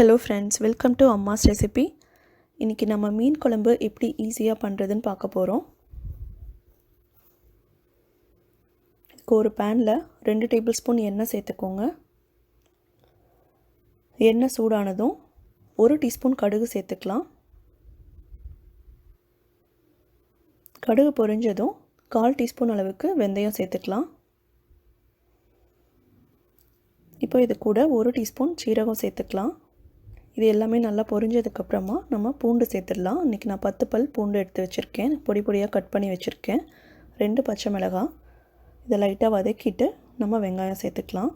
Hello friends, welcome to Amma's recipe. இன்னைக்கு நம்ம மீன் குழம்பு எப்படி ஈஸியா பண்றதுன்னு பார்க்க போறோம். ஒரு panல 2 டேபிள்ஸ்பூன் எண்ணெய் சேர்த்துக்கோங்க. எண்ணெய் சூடானதும் 1 டீஸ்பூன் கடுகு சேர்த்துக்கலாம். கடுகு பொரிஞ்சதும் 1/4 டீஸ்பூன் அளவுக்கு வெந்தயம் சேர்த்துக்கலாம். இப்போ இது கூட 1 டீஸ்பூன் சீரகம் சேர்த்துக்கலாம். இது எல்லாமே நல்லா பொரிஞ்சதுக்கு அப்புறமா நம்ம பூண்டு சேர்த்துடலாம். இன்னைக்கு நான் 10 பல் பூண்டு எடுத்து வச்சிருக்கேன். பொடி பொடியா கட் பண்ணி வச்சிருக்கேன். 2 பச்சை மிளகாய். இத லைட்டா வதக்கிட்டு நம்ம வெங்காயம் சேர்த்துக்கலாம்.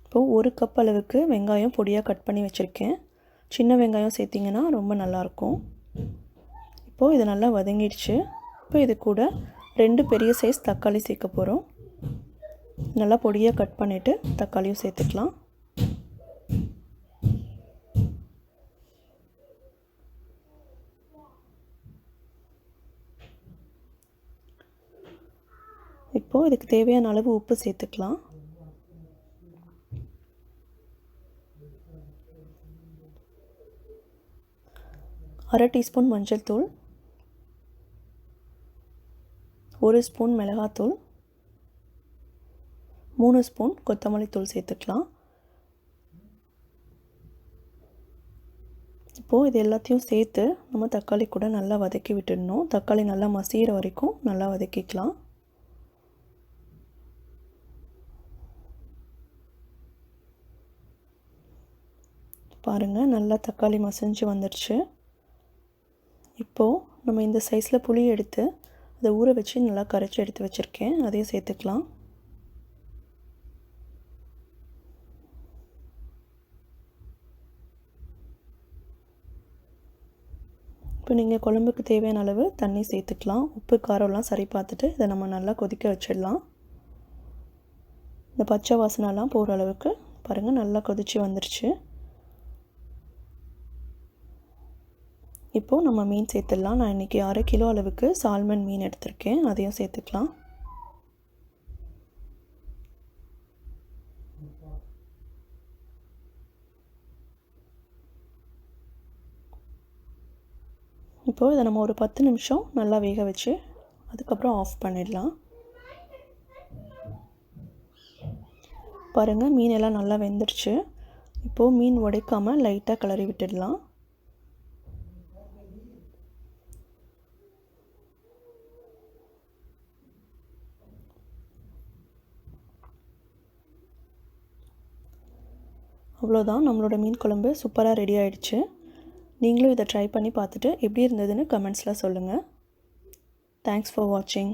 இப்போ 1 கப் அளவுக்கு வெங்காயம் பொடியா கட் பண்ணி வச்சிருக்கேன். சின்ன வெங்காயம் சேர்த்தீங்கன்னா ரொம்ப நல்லா இருக்கும். இப்போ இது நல்லா வதங்கிடுச்சு. இப்போ இது கூட 2 பெரிய சைஸ் தக்காளி சேர்க்க போறோம். நல்லா பொடியா கட் பண்ணிட்டு தக்காளியும் சேர்த்துக்கலாம். இப்போ இதுக்கு தேவையான அளவு உப்பு சேர்த்துக்கலாம். அரை டீஸ்பூன் மஞ்சள் தூள், 1 ஸ்பூன் மிளகாய் தூள், 3 ஸ்பூன் கொத்தமல்லி தூள் சேர்த்துக்கலாம். இப்போ இது எல்லாத்தையும் சேர்த்து நம்ம தக்காளி கூட நல்லா வதக்கி விட்டுடணும். தக்காளி நல்லா மசியிற வரைக்கும் நல்லா வதக்கிக்கலாம். பாருங்க நல்லா தக்காளி மசிஞ்சு வந்துருச்சு. இப்போ நம்ம இந்த சைஸ்ல புளி எடுத்து அதை ஊற வச்சு நல்லா கரைச்சி எடுத்து வச்சிருக்கேன். அதையும் சேர்த்துக்கலாம். இப்போ நீங்கள் குழம்புக்கு தேவையான அளவு தண்ணி சேர்த்துக்கலாம். உப்பு காரம்லாம் சரி பார்த்துட்டு இதை நம்ம நல்லா கொதிக்க வச்சிடலாம். இந்த பச்சை வாசனைலாம் போகிற அளவுக்கு பாருங்கள் நல்லா கொதிச்சு வந்துருச்சு. இப்போது நம்ம மீன் சேர்த்துடலாம். நான் இன்றைக்கி 1/2 கிலோ அளவுக்கு சால்மன் மீன் எடுத்திருக்கேன். அதையும் சேர்த்துக்கலாம். இப்போது இதை நம்ம ஒரு 10 நிமிஷம் நல்லா வேக வச்சு அதுக்கப்புறம் ஆஃப் பண்ணிடலாம். பாருங்கள் மீன் எல்லாம் நல்லா வெந்துருச்சு. இப்போது மீன் உடைக்காமல் லைட்டாக கிளறி விட்டுடலாம். அவ்வளோதான், நம்மளோட மீன் குழம்பு சூப்பராக ரெடி ஆயிடுச்சு. நீங்களும் இதை ட்ரை பண்ணி பார்த்துட்டு எப்படி இருந்ததுன்னு கமெண்ட்ஸில் சொல்லுங்கள். தேங்க்ஸ் ஃபார் வாட்சிங்.